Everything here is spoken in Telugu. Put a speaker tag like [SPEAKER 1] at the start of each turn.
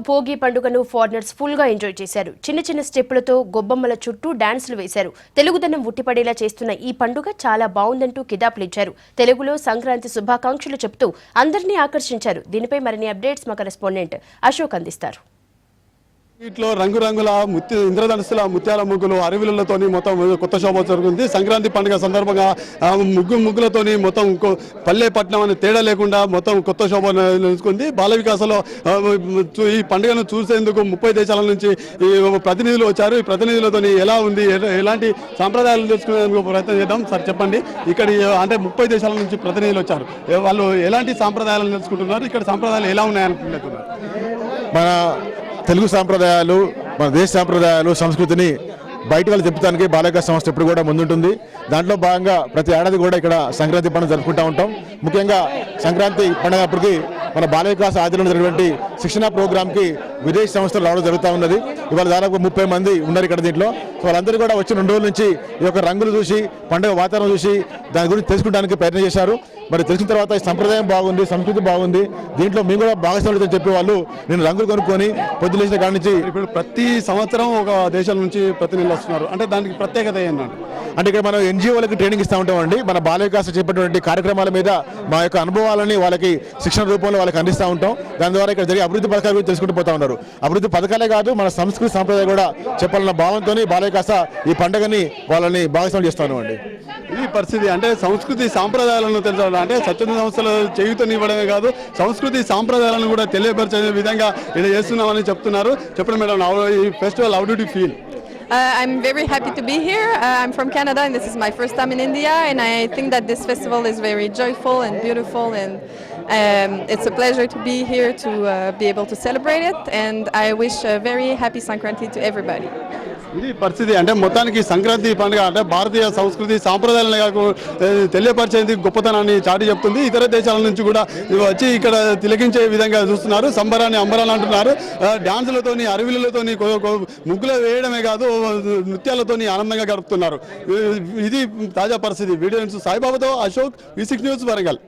[SPEAKER 1] భోగి పండుగను ఫారినర్స్ ఫుల్ గా ఎంజాయ్ చేశారు. చిన్న చిన్న స్టెప్పులతో గొబ్బమ్మల చుట్టూ డాన్సులు వేశారు. తెలుగుదనం ఉట్టిపడేలా చేస్తున్న ఈ పండుగ చాలా బాగుందంటూ కితాబులిచ్చారు. తెలుగులో సంక్రాంతి శుభాకాంక్షలు చెబుతూ అందరినీ ఆకర్షించారు. దీనిపై మరిన్ని అప్డేట్స్ మా కరెస్పాండెంట్ అశోక్ అందిస్తారు.
[SPEAKER 2] వీటిలో రంగురంగుల ఇంద్రధనుసుల ముత్యాల ముగ్గులు అరవిలతోని మొత్తం కొత్త శోభ జరుగుతుంది. సంక్రాంతి పండుగ సందర్భంగా ముగ్గులతోని మొత్తం పల్లె పట్టణం అనే తేడా లేకుండా మొత్తం కొత్త శోభ నిలుచుకుంది. బాల వికాసంలో ఈ పండుగను చూసేందుకు 30 దేశాల నుంచి ప్రతినిధులు వచ్చారు. ఈ ప్రతినిధులతోని ఎలా ఉంది, ఎలాంటి సాంప్రదాయాలు తెలుసుకునేందుకు ప్రయత్నం చేద్దాం. సార్ చెప్పండి, ఇక్కడ అంటే 30 దేశాల నుంచి ప్రతినిధులు వచ్చారు. వాళ్ళు ఎలాంటి సాంప్రదాయాలను తెలుసుకుంటున్నారు, ఇక్కడ సాంప్రదాయాలు ఎలా ఉన్నాయనుకుంటున్నారు?
[SPEAKER 3] మన తెలుగు సాంప్రదాయాలు, మన దేశ సాంప్రదాయాలు, సంస్కృతిని బయట వాళ్ళు చెప్తానికి బాలవికాస్ సంస్థ ఎప్పుడు కూడా ముందుంటుంది. దాంట్లో భాగంగా ప్రతి ఏడాది కూడా ఇక్కడ సంక్రాంతి పండుగ జరుపుకుంటూ ఉంటాం. ముఖ్యంగా సంక్రాంతి పండుగ అప్పటికి మన బాలవికాస్ ఆధ్వర్యంలో జరిగినటువంటి శిక్షణ ప్రోగ్రామ్కి విదేశీ సంస్థలు రావడం జరుగుతూ ఉన్నది. ఇవాళ దాదాపు 30 మంది ఉన్నారు ఇక్కడ దీంట్లో. సో వాళ్ళందరూ కూడా వచ్చి 2 రోజుల నుంచి ఈ యొక్క రంగులు చూసి, పండుగ వాతావరణం చూసి దాని గురించి తెలుసుకోవడానికి ప్రయత్నం చేశారు. మరి తెలిసిన తర్వాత ఈ సంప్రదాయం బాగుంది, సంస్కృతి బాగుంది, దీంట్లో మేము కూడా భాగస్వామ్యం చెప్పే వాళ్ళు నేను రంగులు కొనుక్కొని పొద్దులేసిన కాడి నుంచి
[SPEAKER 2] ఇప్పుడు ప్రతి సంవత్సరం ఒక దేశం నుంచి ప్రతినిధులు వస్తున్నారు. అంటే దానికి ప్రత్యేకత ఏంటంటే
[SPEAKER 3] అంటే ఇక్కడ మనం ఎన్జిఓలకి ట్రైనింగ్ ఇస్తూ ఉంటామండి. మన బాలవికాస్ చేపట్టినటువంటి కార్యక్రమాల మీద మా యొక్క అనుభవాలని వాళ్ళకి శిక్షణ రూపంలో వాళ్ళకి అందిస్తూ ఉంటాం. దాని ద్వారా ఇక్కడ జరిగే అభివృద్ధి పథకాల గురించి తెలుసుకుంటూ పోతా ఉన్నారు. అభివృద్ధి పథకాలే కాదు, మన సంస్కృతి సాంప్రదాయం కూడా చెప్పాలన్న భావంతో బాలవికాస ఈ పండుగని వాళ్ళని భాగస్వామ్యం చేస్తాను అండి.
[SPEAKER 2] ఈ పరిస్థితి అంటే సంస్కృతి సాంప్రదాయాలను తెలుసుకోవాలి అంటే స్వచ్ఛంద సంస్థలు చేయూతనివ్వడమే కాదు, సంస్కృతి సాంప్రదాయాలను కూడా తెలియపరిచే విధంగా ఇలా చేస్తున్నామని చెప్తున్నారు. చెప్పండి మేడం, ఈ festival how do you feel?
[SPEAKER 4] I'm very happy to be here. I'm from Canada and this is my first time in India, and I think that this festival is very joyful and beautiful, and it's a pleasure to be here to be able to celebrate it, and I wish a very happy Sankranti to everybody.
[SPEAKER 2] ఇది పరిస్థితి అంటే మొత్తానికి సంక్రాంతి పండుగ అంటే భారతీయ సంస్కృతి సాంప్రదాయాలను తెలియపరిచేందుకు గొప్పతనాన్ని చాటి చెప్తుంది. ఇతర దేశాల నుంచి కూడా వచ్చి ఇక్కడ తిలకించే విధంగా చూస్తున్నారు. సంబరాన్ని అంబరాలు అంటున్నారు. డాన్సులతోని, అరవిలతోని, ముగ్గులు వేయడమే కాదు, నృత్యాలతోని ఆనందంగా గడుపుతున్నారు. ఇది తాజా పరిస్థితి. వీడియో సాయిబాబాతో అశోక్, V6 న్యూస్, వరంగల్.